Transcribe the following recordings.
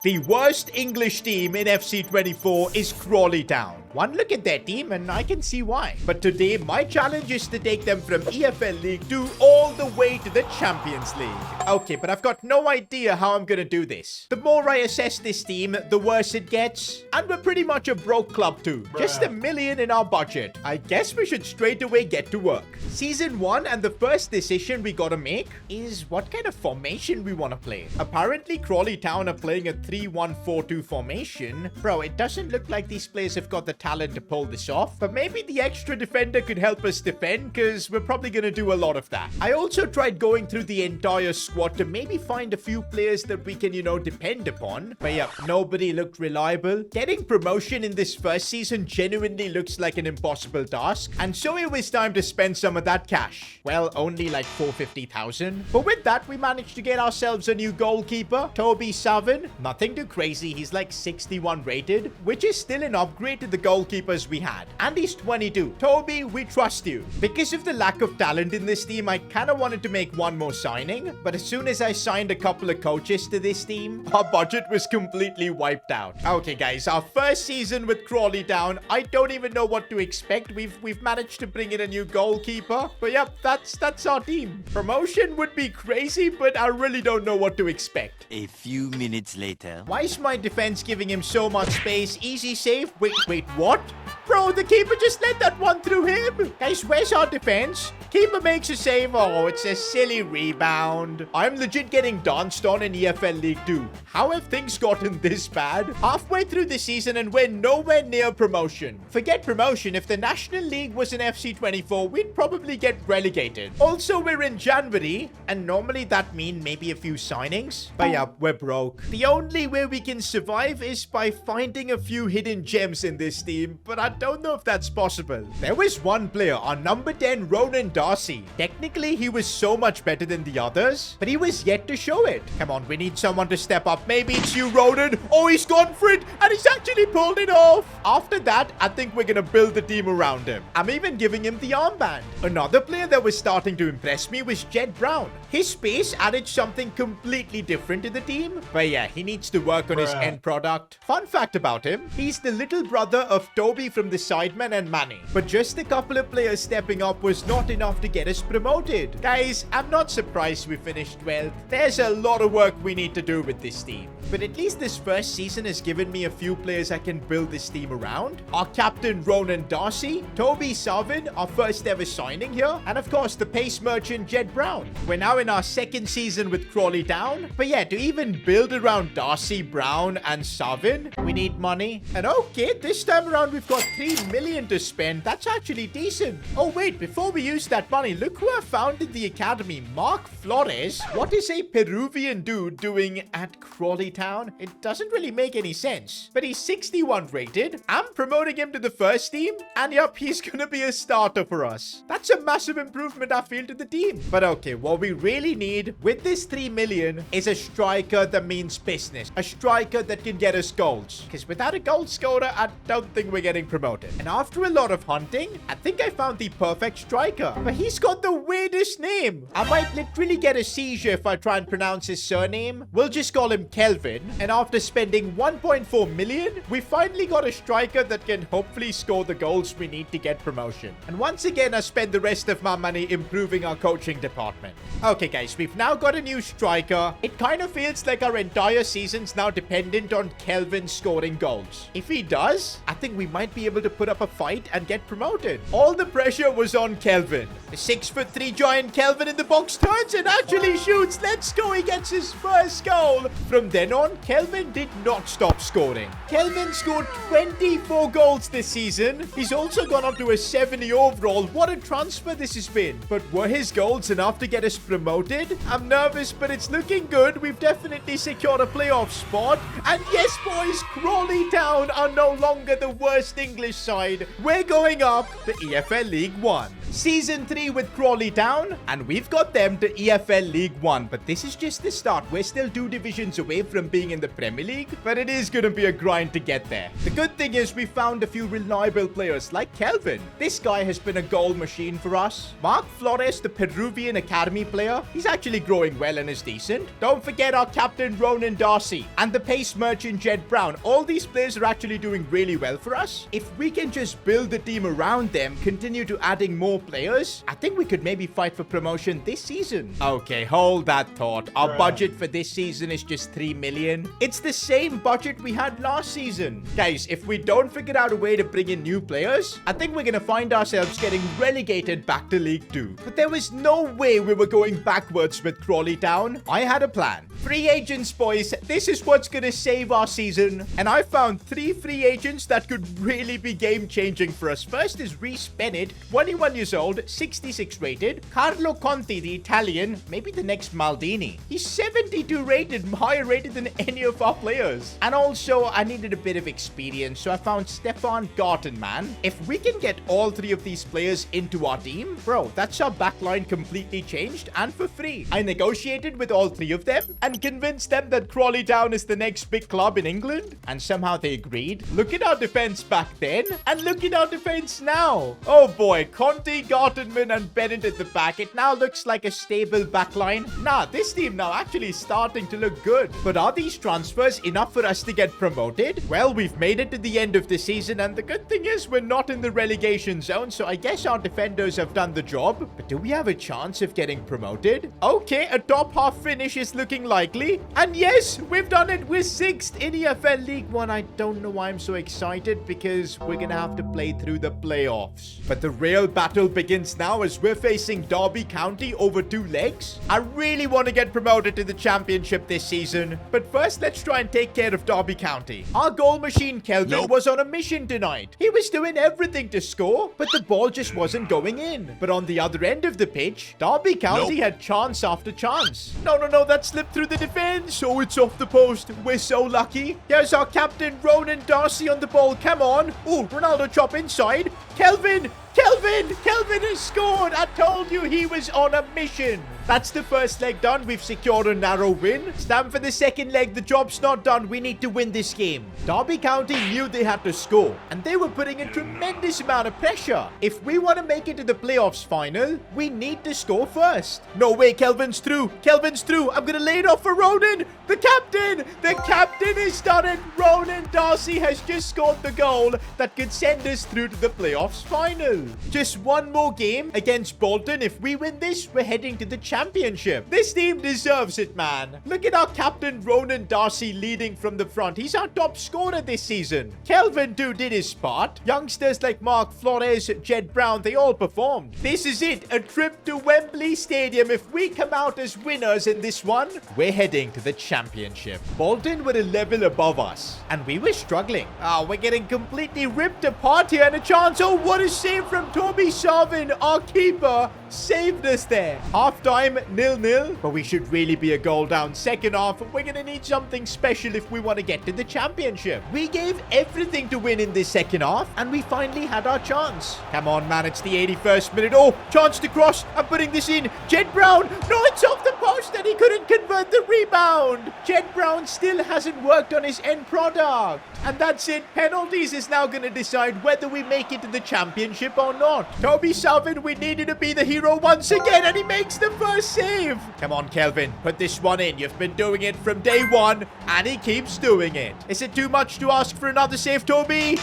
The worst English team in FC24 is Crawley Town. One look at their team and I can see why. But today, my challenge is to take them from EFL League 2 all the way to the Champions League. Okay, but I've got no idea how I'm gonna do this. The more I assess this team, the worse it gets. And we're pretty much a broke club too. Just $1 million in our budget. I guess we should straight away get to work. Season 1 and the first decision we gotta make is what kind of formation we wanna play. Apparently, Crawley Town are playing a 3-1-4-2 formation. Bro, it doesn't look like these players have got the talent to pull this off, but maybe the extra defender could help us defend, because we're probably going to do a lot of that. I also tried going through the entire squad to maybe find a few players that we can, depend upon. But yeah, nobody looked reliable. Getting promotion in this first season genuinely looks like an impossible task, and so it was time to spend some of that cash. Well, only like 450,000. But with that, we managed to get ourselves a new goalkeeper, Toby Savin. Nothing too crazy, he's like 61 rated, which is still an upgrade to the goalkeepers we had. And he's 22. Toby, we trust you. Because of the lack of talent in this team, I kind of wanted to make one more signing, but as soon as I signed a couple of coaches to this team, our budget was completely wiped out. Okay guys, our first season with Crawley Town, I don't even know what to expect. We've managed to bring in a new goalkeeper, but yep, that's our team. Promotion would be crazy, but I really don't know what to expect. A few minutes later. Why is my defense giving him so much space? Easy save. Wait, what? Bro, the keeper just let that one through him. Guys, where's our defense? Keeper makes a save. Oh, it's a silly rebound. I'm legit getting danced on in EFL League 2. How have things gotten this bad? Halfway through the season and we're nowhere near promotion. Forget promotion. If the National League was in FC24, we'd probably get relegated. Also, we're in January, and normally that means maybe a few signings. But yeah, we're broke. The only way we can survive is by finding a few hidden gems in this team, but I don't know if that's possible. There was one player, our number 10, Ronan Darcy. Technically, he was so much better than the others, but he was yet to show it. Come on, we need someone to step up. Maybe it's you, Ronan. Oh, he's gone for it, and he's actually pulled it off. After that, I think we're gonna build the team around him. I'm even giving him the armband. Another player that was starting to impress me was Jed Brown. His pace added something completely different to the team, but yeah, he needs to work on his end product. Fun fact about him, he's the little brother of Toby from the Sidemen and Manny. But just a couple of players stepping up was not enough to get us promoted. Guys, I'm not surprised we finished 12th. There's a lot of work we need to do with this team. But at least this first season has given me a few players I can build this team around. Our captain, Ronan Darcy, Toby Savin, our first ever signing here, and of course the pace merchant, Jed Brown. We're now in our second season with Crawley Town. But yeah, to even build around Darcy, Brown, and Savin, we need money. And okay, this time around we've got 3 million to spend. That's actually decent. Oh wait, before we use that money, look who I found in the academy, Mark Flores. What is a Peruvian dude doing at Crawley Town? It doesn't really make any sense. But he's 61 rated. I'm promoting him to the first team, and yup, he's gonna be a starter for us. That's a massive improvement I feel to the team. But okay, what we really need with this 3 million is a striker that means business. A striker that can get us goals. Because without a goal scorer, I don't think we're getting promoted. And after a lot of hunting, I think I found the perfect striker. But he's got the weirdest name. I might literally get a seizure if I try and pronounce his surname. We'll just call him Kelvin. And after spending 1.4 million, we finally got a striker that can hopefully score the goals we need to get promotion. And once again, I spend the rest of my money improving our coaching department. Okay guys, we've now got a new striker. It kind of feels like our entire season's now dependent on Kelvin scoring goals. If he does, I think we might be able to put up a fight and get promoted. All the pressure was on Kelvin. The 6'3" giant Kelvin in the box turns and actually shoots. Let's go, he gets his first goal. From then on, Kelvin did not stop scoring. Kelvin scored 24 goals this season. He's also gone up to a 70 overall. What a transfer this has been. But were his goals enough to get us promoted? I'm nervous, but it's looking good. We've definitely secured a playoff spot. And yes, boys, Crawley Town are no longer the worst English side. We're going up to EFL League 1. Season 3 with Crawley Town, and we've got them to EFL League 1. But this is just the start. We're still 2 divisions away from being in the Premier League, but it is going to be a grind to get there. The good thing is we found a few reliable players like Kelvin. This guy has been a goal machine for us. Mark Flores, the Peruvian academy player, he's actually growing well and is decent. Don't forget our captain Ronan Darcy and the pace merchant Jed Brown. All these players are actually doing really well for us. If we can just build the team around them, continue to adding more players, I think we could maybe fight for promotion this season. Okay, hold that thought. Our budget for this season is just 3 million. It's the same budget we had last season. Guys, if we don't figure out a way to bring in new players, I think we're gonna find ourselves getting relegated back to League 2. But there was no way we were going backwards with Crawley Town. I had a plan. Free agents, boys. This is what's gonna save our season. And I found 3 free agents that could really be game-changing for us. First is Reece Bennett, 21 years old, 66 rated. Carlo Conti, the Italian, maybe the next Maldini. He's 72 rated, higher rated than any of our players. And also, I needed a bit of experience, so I found Stefan Gartenmann. If we can get all 3 of these players into our team, bro, that's our backline completely changed and for free. I negotiated with all 3 of them and convinced them that Crawley Town is the next big club in England, and somehow they agreed. Look at our defense back then, and look at our defense now. Oh boy, Conti, Gartenmann, and Bennett at the back. It now looks like a stable backline. Nah, this team now actually starting to look good. But are these transfers enough for us to get promoted? Well, we've made it to the end of the season, and the good thing is we're not in the relegation zone, so I guess our defenders have done the job. But do we have a chance of getting promoted? Okay, a top half finish is looking likely. And yes, we've done it. We're 6th in EFL League 1. I don't know why I'm so excited, because we're gonna have to play through the playoffs. But the real battle begins now as we're facing Derby County over 2 legs. I really want to get promoted to the championship this season. But first, let's try and take care of Derby County. Our goal machine, Kelvin, was on a mission tonight. He was doing everything to score, but the ball just wasn't going in. But on the other end of the pitch, Derby County had chance after chance. No, that slipped through the defense. Oh, it's off the post. We're so lucky. There's our captain, Ronan Darcy, on the ball. Come on. Oh, Ronaldo chop inside. Kelvin has scored. I told you he was on a mission. That's the first leg done. We've secured a narrow win. It's time for the second leg. The job's not done. We need to win this game. Derby County knew they had to score, and they were putting a tremendous amount of pressure. If we want to make it to the playoffs final, we need to score first. No way, Kelvin's through. I'm going to lay it off for Ronan. The captain has done it. Ronan Darcy has just scored the goal that could send us through to the playoffs final. Just one more game against Bolton. If we win this, we're heading to the championship. This team deserves it, man. Look at our captain Ronan Darcy leading from the front. He's our top scorer this season. Kelvin too did his part. Youngsters like Mark Flores, Jed Brown, they all performed. This is it, a trip to Wembley Stadium. If we come out as winners in this one, we're heading to the championship. Bolton were a level above us, and we were struggling. We're getting completely ripped apart here, and a chance. Oh, what a save from Toby Sarvin. Our keeper saved us there. Half-time, 0-0, but we should really be a goal down. Second half, we're going to need something special if we want to get to the championship. We gave everything to win in this second half, and we finally had our chance. Come on, man, it's the 81st minute. Oh, chance to cross. I'm putting this in. Jed Brown. No, it's off the post, and he couldn't convert the rebound. Jed Brown still hasn't worked on his end product. And that's it. Penalties is now going to decide whether we make it to the championship or not. Toby Sarvin, we needed to be the hero once again, and he makes the first save. Come on, Kelvin, put this one in. You've been doing it from day one, and he keeps doing it. Is it too much to ask for another save, Toby?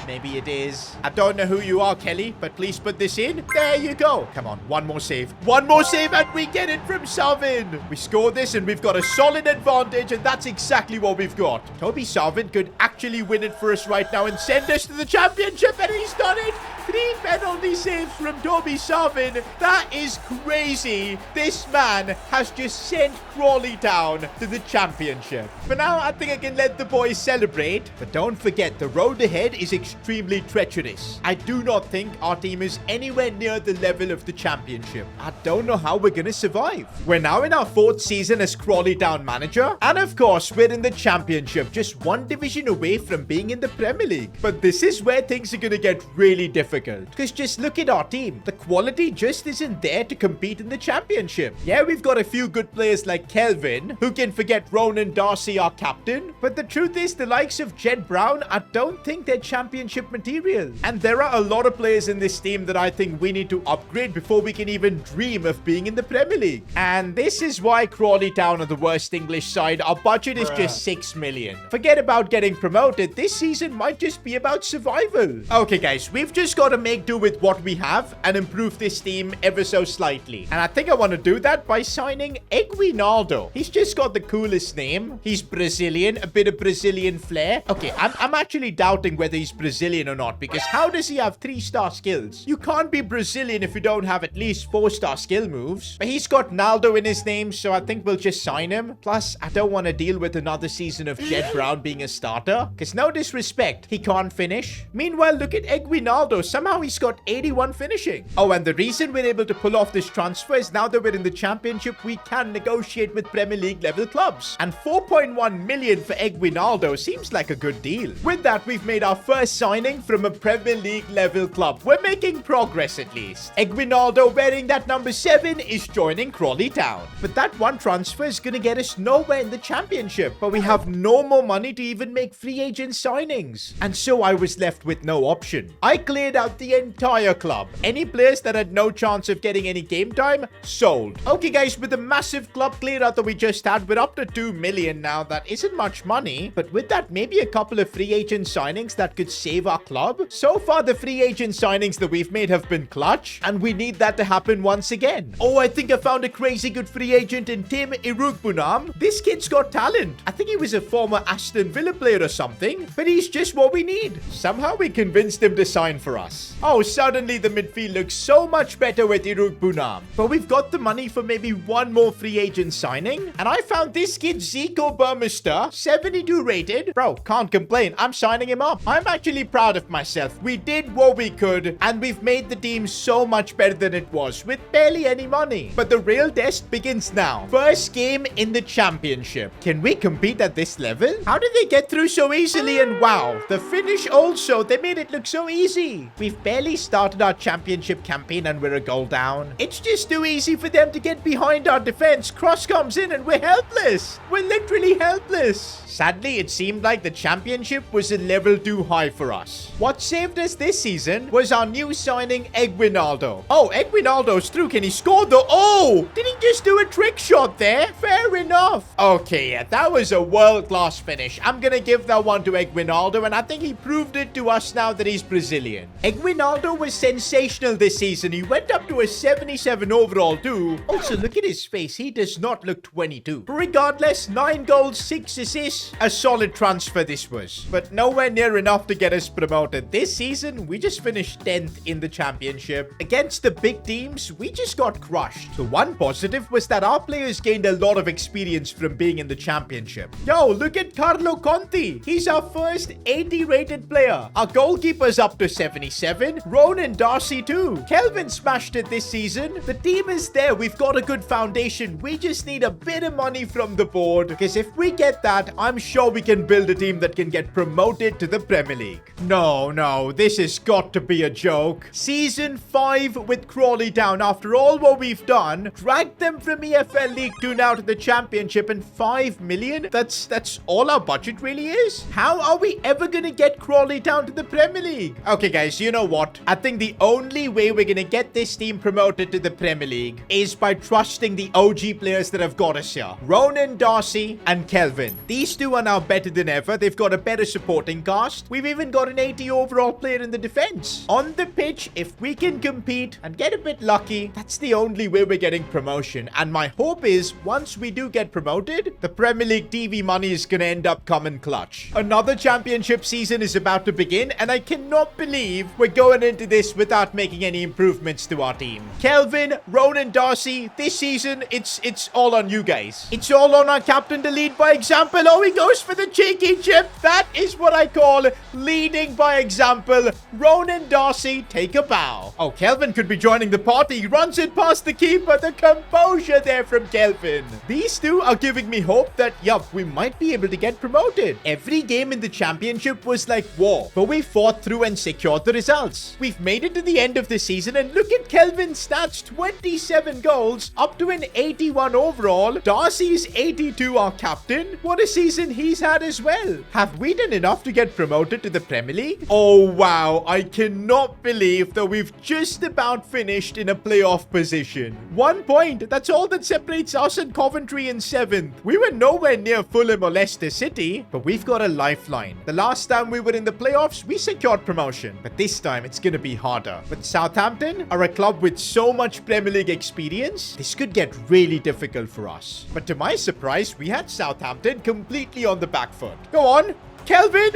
Maybe it is. I don't know who you are, Kelly, but please put this in. There you go. Come on, one more save. One more save, and we get it from Sarvin. We score this, and we've got a solid advantage, and that's exactly what we've got. Toby Sarvin could actually win it for us right now and send us to the championship, and he's done it. 3 penalty saves from Toby Sarvin. That is crazy. This man has just sent Crawley Town to the championship. For now, I think I can let the boys celebrate. But don't forget, the road ahead is extremely treacherous. I do not think our team is anywhere near the level of the championship. I don't know how we're going to survive. We're now in our 4th season as Crawley Town manager. And of course, we're in the championship, just 1 division away from being in the Premier League. But this is where things are going to get really difficult. difficult. Because just look at our team. The quality just isn't there to compete in the championship. Yeah, we've got a few good players like Kelvin. Who can forget Ronan Darcy, our captain? But the truth is, the likes of Jed Brown, I don't think they're championship material. And there are a lot of players in this team that I think we need to upgrade before we can even dream of being in the Premier League. And this is why Crawley Town are the worst English side. Our budget is just 6 million. Forget about getting promoted. This season might just be about survival. Okay, guys, we've just got to make do with what we have and improve this team ever so slightly. And I think I want to do that by signing Eguinaldo. He's just got the coolest name. He's Brazilian, a bit of Brazilian flair. Okay, I'm actually doubting whether he's Brazilian or not, because how does he have 3-star skills? You can't be Brazilian if you don't have at least 4-star skill moves. But he's got Naldo in his name, so I think we'll just sign him. Plus, I don't want to deal with another season of Jed Brown being a starter, because no disrespect, he can't finish. Meanwhile, look at Eguinaldo. Somehow he's got 81 finishing. Oh, and the reason we're able to pull off this transfer is now that we're in the championship, we can negotiate with Premier League level clubs. And 4.1 million for Eguinaldo seems like a good deal. With that, we've made our first signing from a Premier League level club. We're making progress at least. Eguinaldo, wearing that number 7, is joining Crawley Town. But that one transfer is going to get us nowhere in the championship. But we have no more money to even make free agent signings. And so I was left with no option. I cleared out the entire club. Any players that had no chance of getting any game time, sold. Okay, guys, with the massive club clear out that we just had, we're up to 2 million now. That isn't much money. But with that, maybe a couple of free agent signings that could save our club. So far, the free agent signings that we've made have been clutch. And we need that to happen once again. Oh, I think I found a crazy good free agent in Tim Irugbunam. This kid's got talent. I think he was a former Aston Villa player or something, but he's just what we need. Somehow we convinced him to sign for us. Oh, suddenly the midfield looks so much better with Irugbunam. But we've got the money for maybe one more free agent signing. And I found this kid, Zico Burmester, 72 rated. Bro, can't complain. I'm signing him up. I'm actually proud of myself. We did what we could, and we've made the team so much better than it was with barely any money. But the real test begins now. First game in the championship. Can we compete at this level? How did they get through so easily? And wow, the finish also, they made it look so easy. We've barely started our championship campaign and we're a goal down. It's just too easy for them to get behind our defense. Cross comes in and we're helpless. We're literally helpless. Sadly, it seemed like the championship was a level too high for us. What saved us this season was our new signing, Eguinaldo. Oh, Eguinaldo's through. Can he score though? Oh, did he just do a trick shot there? Fair enough. Okay, yeah, that was a world-class finish. I'm gonna give that one to Eguinaldo, and I think he proved it to us now that he's Brazilian. Eguinaldo was sensational this season. He went up to a 77 overall too. Also, look at his face. He does not look 22. Regardless, 9 goals, 6 assists. A solid transfer this was, but nowhere near enough to get us promoted. This season, we just finished 10th in the championship. Against the big teams, we just got crushed. The one positive was that our players gained a lot of experience from being in the championship. Yo, look at Carlo Conti. He's our first 80 rated player. Our goalkeeper's up to 77. Ronan Darcy too. Kelvin smashed it this season. The team is there. We've got a good foundation. We just need a bit of money from the board, because if we get that, I'm sure we can build a team that can get promoted to the Premier League. No, this has got to be a joke. Season 5 with Crawley Town. After all what we've done, dragged them from EFL League 2 now to the Championship, and 5 million? That's all our budget really is? How are we ever gonna get Crawley Town to the Premier League? Okay, guys, you know what? I think the only way we're gonna get this team promoted to the Premier League is by trusting the OG players that have got us here. Ronan Darcy and Kelvin. These two are now better than ever. They've got a better supporting cast. We've even got an 80 overall player in the defense. On the pitch, if we can compete and get a bit lucky, that's the only way we're getting promotion. And my hope is, once we do get promoted, the Premier League TV money is going to end up coming clutch. Another championship season is about to begin, and I cannot believe we're going into this without making any improvements to our team. Kelvin, Ronan Darcy, this season, it's all on you guys. It's all on our captain to lead by example. Oh, he goes for the cheeky chip. That is what I call leading by example. Ronan Darcy, take a bow. Oh, Kelvin could be joining the party. He runs it past the keeper. The composure there from Kelvin. These two are giving me hope that, yup, we might be able to get promoted. Every game in the championship was like war, but we fought through and secured the result. results. We've made it to the end of the season, and look at Kelvin's stats. 27 goals, up to an 81 overall. Darcy's 82, our captain. What a season he's had as well. Have we done enough to get promoted to the Premier League? Oh, wow. I cannot believe that we've just about finished in a playoff position. 1 point. That's all that separates us and Coventry in 7th. We were nowhere near Fulham or Leicester City, but we've got a lifeline. The last time we were in the playoffs, we secured promotion, but this time it's going to be harder. But Southampton are a club with so much Premier League experience, this could get really difficult for us. But to my surprise, we had Southampton completely on the back foot. Go on. Kelvin,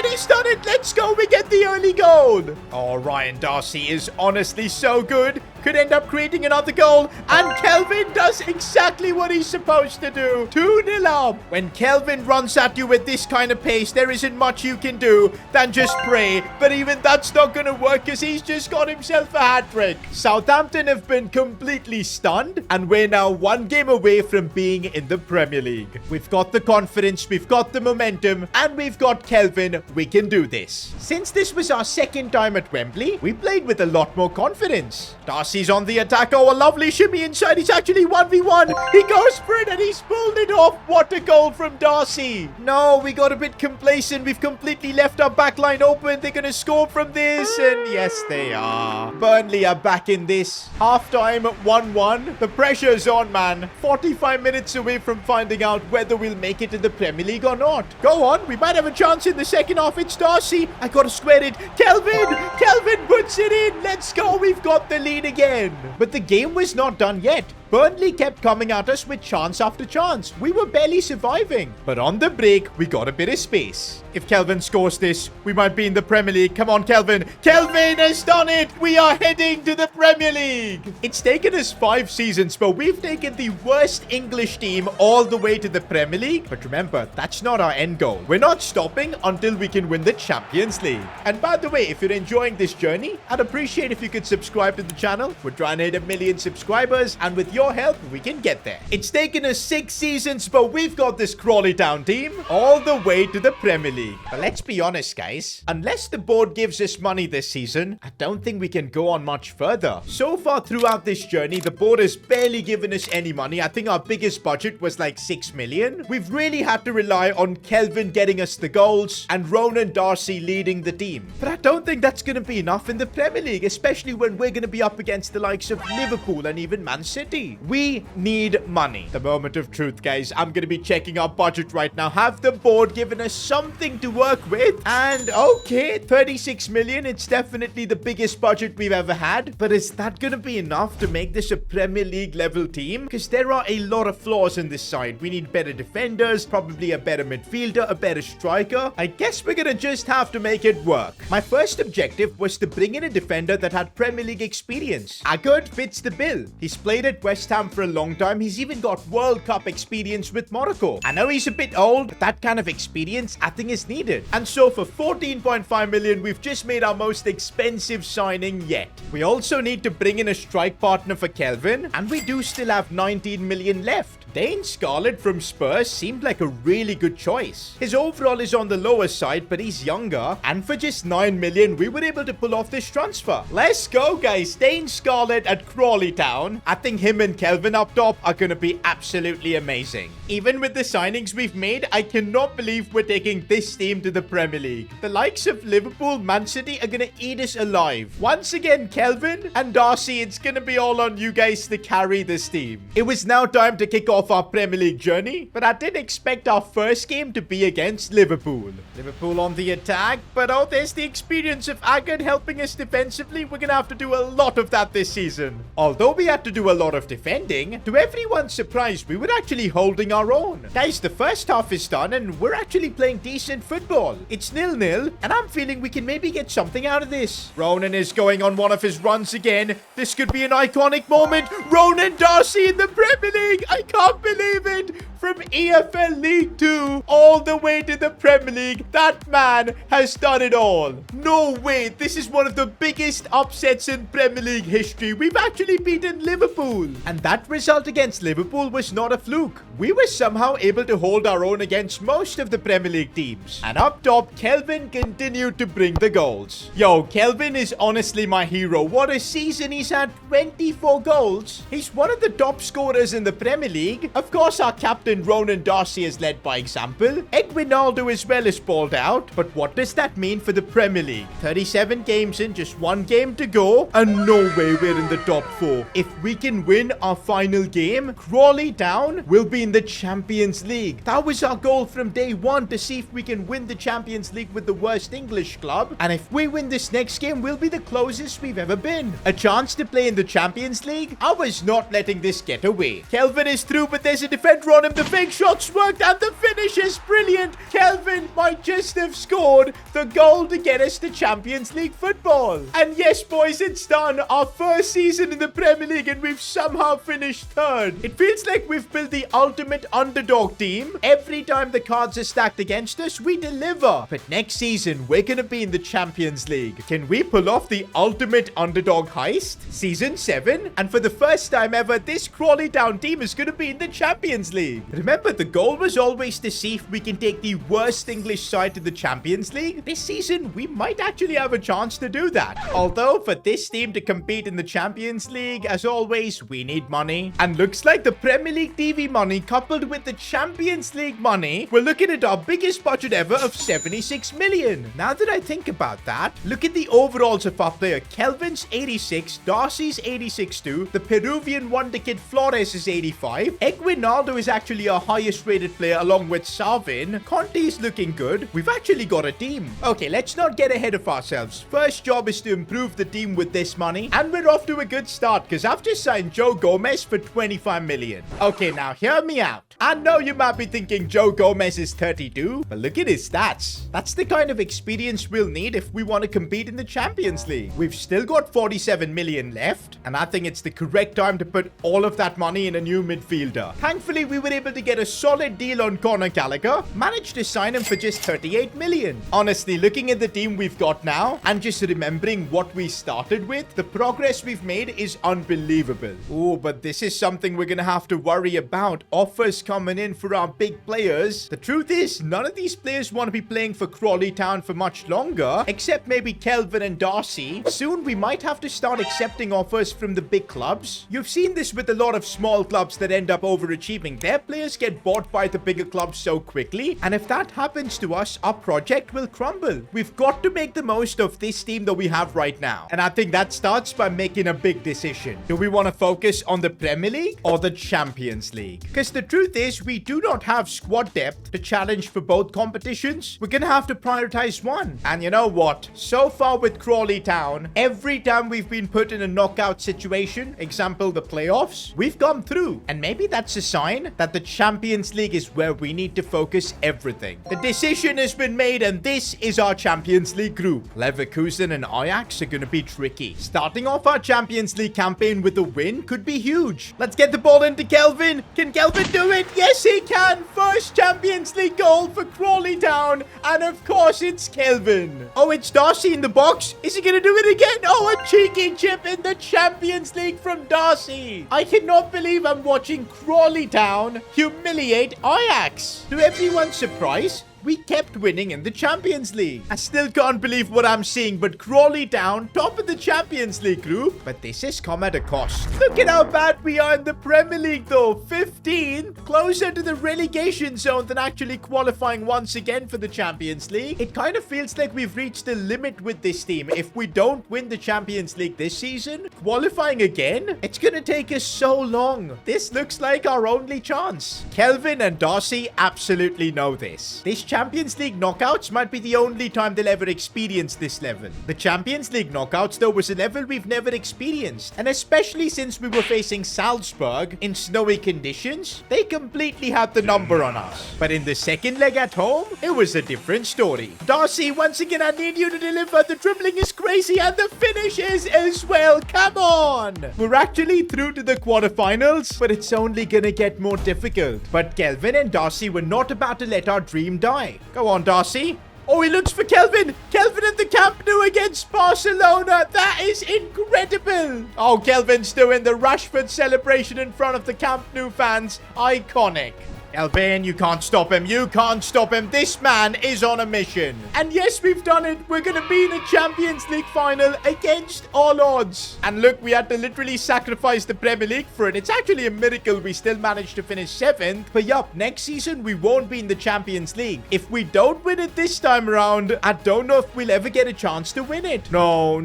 he's done it. Let's go. We get the early goal. Oh, Ryan Darcy is honestly so good. Could end up creating another goal. And Kelvin does exactly what he's supposed to do. 2-0 up. When Kelvin runs at you with this kind of pace, there isn't much you can do than just pray. But even that's not going to work because he's just got himself a hat-trick. Southampton have been completely stunned. And we're now 1 game away from being in the Premier League. We've got the confidence. We've got the momentum. And we've got Kelvin. We can do this. Since this was our 2nd time at Wembley, we played with a lot more confidence. Darcy's on the attack. Oh, a lovely shimmy inside. He's actually 1v1. He goes for it and he's pulled it off. What a goal from Darcy. No, we got a bit complacent. We've completely left our backline open. They're going to score from this. And yes, they are. Burnley are back in this. Half-time at 1-1. The pressure's on, man. 45 minutes away from finding out whether we'll make it to the Premier League or not. Go on. We might have a chance in the second half. It's Darcy. I got to square it. Kelvin puts it in. Let's go. We've got the lead again. But the game was not done yet. Burnley kept coming at us with chance after chance. We were barely surviving. But on the break, we got a bit of space. If Kelvin scores this, we might be in the Premier League. Come on, Kelvin. Kelvin has done it. We are heading to the Premier League. It's taken us 5 seasons, but we've taken the worst English team all the way to the Premier League. But remember, that's not our end goal. We're not stopping until we can win the Champions League. And by the way, if you're enjoying this journey, I'd appreciate if you could subscribe to the channel. We're trying to hit 1 million subscribers, and with your help, we can get there. It's taken us 6 seasons, but we've got this Crawley Town team all the way to the Premier League. But let's be honest, guys. Unless the board gives us money this season, I don't think we can go on much further. So far throughout this journey, the board has barely given us any money. I think our biggest budget was like 6 million. We've really had to rely on Kelvin getting us the goals and Ronan Darcy leading the team. But I don't think that's going to be enough in the Premier League, especially when we're going to be up against the likes of Liverpool and even Man City. We need money. The moment of truth, guys. I'm going to be checking our budget right now. Have the board given us something to work with? And okay, 36 million. It's definitely the biggest budget we've ever had. But is that going to be enough to make this a Premier League level team? Because there are a lot of flaws in this side. We need better defenders, probably a better midfielder, a better striker. I guess we're going to just have to make it work. My first objective was to bring in a defender that had Premier League experience. Agard fits the bill. He's played at West Ham for a long time. He's even got World Cup experience with Morocco. I know he's a bit old, but that kind of experience I think is needed. And so for 14.5 million, we've just made our most expensive signing yet. We also need to bring in a strike partner for Kelvin, and we do still have 19 million left. Dane Scarlett from Spurs seemed like a really good choice. His overall is on the lower side, but he's younger. And for just 9 million, we were able to pull off this transfer. Let's go, guys. Dane Scarlett at Crawley Town. I think him and Kelvin up top are going to be absolutely amazing. Even with the signings we've made, I cannot believe we're taking this team to the Premier League. The likes of Liverpool, Man City are going to eat us alive. Once again, Kelvin and Darcy, it's going to be all on you guys to carry this team. It was now time to kick off our Premier League journey, but I didn't expect our first game to be against Liverpool. Liverpool on the attack, but oh, there's the experience of Agard helping us defensively. We're gonna have to do a lot of that this season. Although we had to do a lot of defending, to everyone's surprise, we were actually holding our own. Guys, the first half is done and we're actually playing decent football. It's 0-0, and I'm feeling we can maybe get something out of this. Ronan is going on one of his runs again. This could be an iconic moment. Ronan Darcy in the Premier League. I can't believe it. From EFL League 2 all the way to the Premier League, that man has done it all. No way, this is one of the biggest upsets in Premier League history. We've actually beaten Liverpool. And that result against Liverpool was not a fluke. We were somehow able to hold our own against most of the Premier League teams. And up top, Kelvin continued to bring the goals. Yo, Kelvin is honestly my hero. What a season. He's had 24 goals. He's one of the top scorers in the Premier League. Of course, our captain Ronan Darcy has led by example. Wijnaldum as well is balled out. But what does that mean for the Premier League? 37 games in, just one game to go. And no way we're in the top 4. If we can win our final game, Crawley Town will be in the Champions League. That was our goal from day one, to see if we can win the Champions League with the worst English club. And if we win this next game, we'll be the closest we've ever been. A chance to play in the Champions League? I was not letting this get away. Kelvin is through, but there's a defender on him. The fake shots worked and the finish is brilliant. Kelvin might just have scored the goal to get us to Champions League football. And yes, boys, it's done. Our first season in the Premier League and we've somehow finished third. It feels like we've built the ultimate underdog team. Every time the cards are stacked against us, we deliver. But next season, we're going to be in the Champions League. Can we pull off the ultimate underdog heist? Season 7. And for the first time ever, this Crawley Town team is going to be in the Champions League. Remember, the goal was always to see if we can take the worst English side to the Champions League. This season, we might actually have a chance to do that. Although, for this team to compete in the Champions League, as always, we need money. And looks like the Premier League TV money coupled with the Champions League money, we're looking at our biggest budget ever of 76 million. Now that I think about that, look at the overalls of our player. Kelvin's 86, Darcy's 86 too, the Peruvian wonder kid Flores is 85, Wijnaldum is actually our highest rated player along with Sarvin, Conte is looking good. We've actually got a team. Okay, let's not get ahead of ourselves. First job is to improve the team with this money, and we're off to a good start because I've just signed Joe Gomez for 25 million. Okay, now hear me out. I know you might be thinking Joe Gomez is 32, but look at his stats. That's the kind of experience we'll need if we want to compete in the Champions League. We've still got 47 million left, and I think it's the correct time to put all of that money in a new midfielder. Thankfully, we were able to get a solid deal on Conor Gallagher, managed to sign him for just 38 million. Honestly, looking at the team we've got now, and just remembering what we started with, the progress we've made is unbelievable. Oh, but this is something we're gonna have to worry about. Offers coming in for our big players. The truth is, none of these players want to be playing for Crawley Town for much longer, except maybe Kelvin and Darcy. Soon, we might have to start accepting offers from the big clubs. You've seen this with a lot of small clubs that end up overachieving. Their players get bought by the bigger clubs so quickly, and if that happens to us, our project will crumble. We've got to make the most of this team that we have right now, and I think that starts by making a big decision. Do we want to focus on the Premier League or the Champions League? Because the truth is, we do not have squad depth to challenge for both competitions. We're gonna have to prioritize one. And you know what? So far with Crawley Town, every time we've been put in a knockout situation, example the playoffs, we've gone through. And maybe that's a sign that the Champions League is where we need to focus everything. The decision has been made, and this is our Champions League group. Leverkusen and Ajax are gonna be tricky. Starting off our Champions League campaign with a win could be huge. Let's get the ball into Kelvin. Can Kelvin do it? Yes, he can. First Champions League goal for Crawley Town. And of course, it's Kelvin. Oh, it's Darcy in the box. Is he going to do it again? Oh, a cheeky chip in the Champions League from Darcy. I cannot believe I'm watching Crawley Town humiliate Ajax. To everyone's surprise, we kept winning in the Champions League. I still can't believe what I'm seeing, but Crawley Town, top of the Champions League group. But this has come at a cost. Look at how bad we are in the Premier League though. 15, closer to the relegation zone than actually qualifying once again for the Champions League. It kind of feels like we've reached the limit with this team. If we don't win the Champions League this season, qualifying again, it's gonna take us so long. This looks like our only chance. Kelvin and Darcy absolutely know this. This Champions League knockouts might be the only time they'll ever experience this level. The Champions League knockouts, though, was a level we've never experienced. And especially since we were facing Salzburg in snowy conditions, they completely had the number on us. But in the second leg at home, it was a different story. Darcy, once again, I need you to deliver. The dribbling is crazy and the finish is as well. Come on. We're actually through to the quarterfinals, but it's only gonna get more difficult. But Kelvin and Darcy were not about to let our dream die. Go on, Darcy. Oh, he looks for Kelvin. Kelvin at the Camp Nou against Barcelona. That is incredible. Oh, Kelvin's doing the Rashford celebration in front of the Camp Nou fans. Iconic. Kelvin, you can't stop him. You can't stop him. This man is on a mission. And yes, we've done it. We're going to be in a Champions League final against all odds. And look, we had to literally sacrifice the Premier League for it. It's actually a miracle we still managed to finish 7th. But yup, next season, we won't be in the Champions League. If we don't win it this time around, I don't know if we'll ever get a chance to win it. No.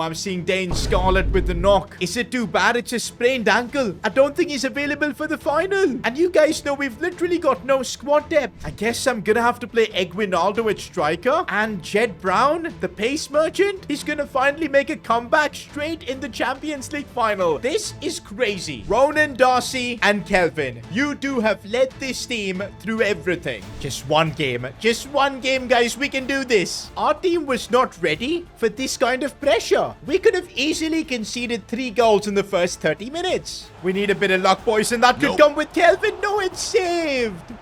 I'm seeing Dane Scarlett with the knock. Is it too bad? It's a sprained ankle. I don't think he's available for the final. And you guys know we've literally got no squad depth. I guess I'm gonna have to play Eguinaldo at striker. And Jed Brown, the pace merchant, is gonna finally make a comeback straight in the Champions League final. This is crazy. Ronan, Darcy, and Kelvin, you two have led this team through everything. Just one game. Just one game, guys. We can do this. Our team was not ready for this kind of pressure. We could have easily conceded 3 goals in the first 30 minutes. We need a bit of luck, boys, and that could come with Kelvin. No, it's saved.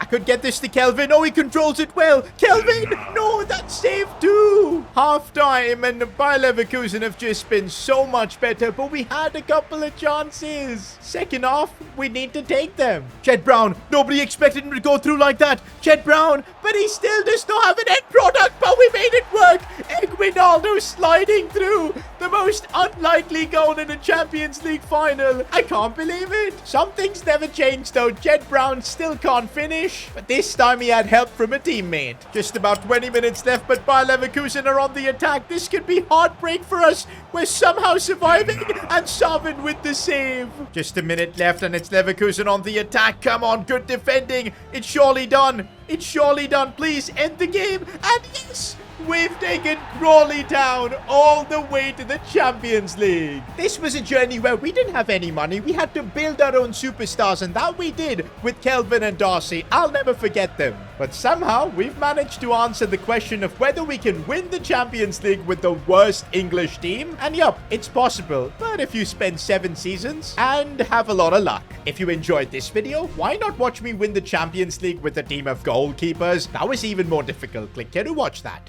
I could get this to Kelvin. Oh, he controls it well. Kelvin! No, that's saved too. Half time, and Bayer Leverkusen have just been so much better, but we had a couple of chances. Second half, we need to take them. Jed Brown. Nobody expected him to go through like that. Jed Brown, but he still does not have an end product, but we made it work. Eguinaldo sliding through. The most unlikely goal in a Champions League final. I can't believe it. Some things never change though. Jed Brown still can't finish, but this time he had help from a teammate. Just about 20 minutes left, but Bayer Leverkusen are on the attack. This could be heartbreak for us. We're somehow surviving, and Savin with the save. Just a minute left, and it's Leverkusen on the attack. Come on, good defending. It's surely done. It's surely done. Please end the game. And yes, we've taken Crawley Town all the way to the Champions League. This was a journey where we didn't have any money. We had to build our own superstars, and that we did with Kelvin and Darcy. I'll never forget them. But somehow, we've managed to answer the question of whether we can win the Champions League with the worst English team. And yup, it's possible. But if you spend 7 seasons and have a lot of luck. If you enjoyed this video, why not watch me win the Champions League with a team of goalkeepers? That was even more difficult. Click here to watch that.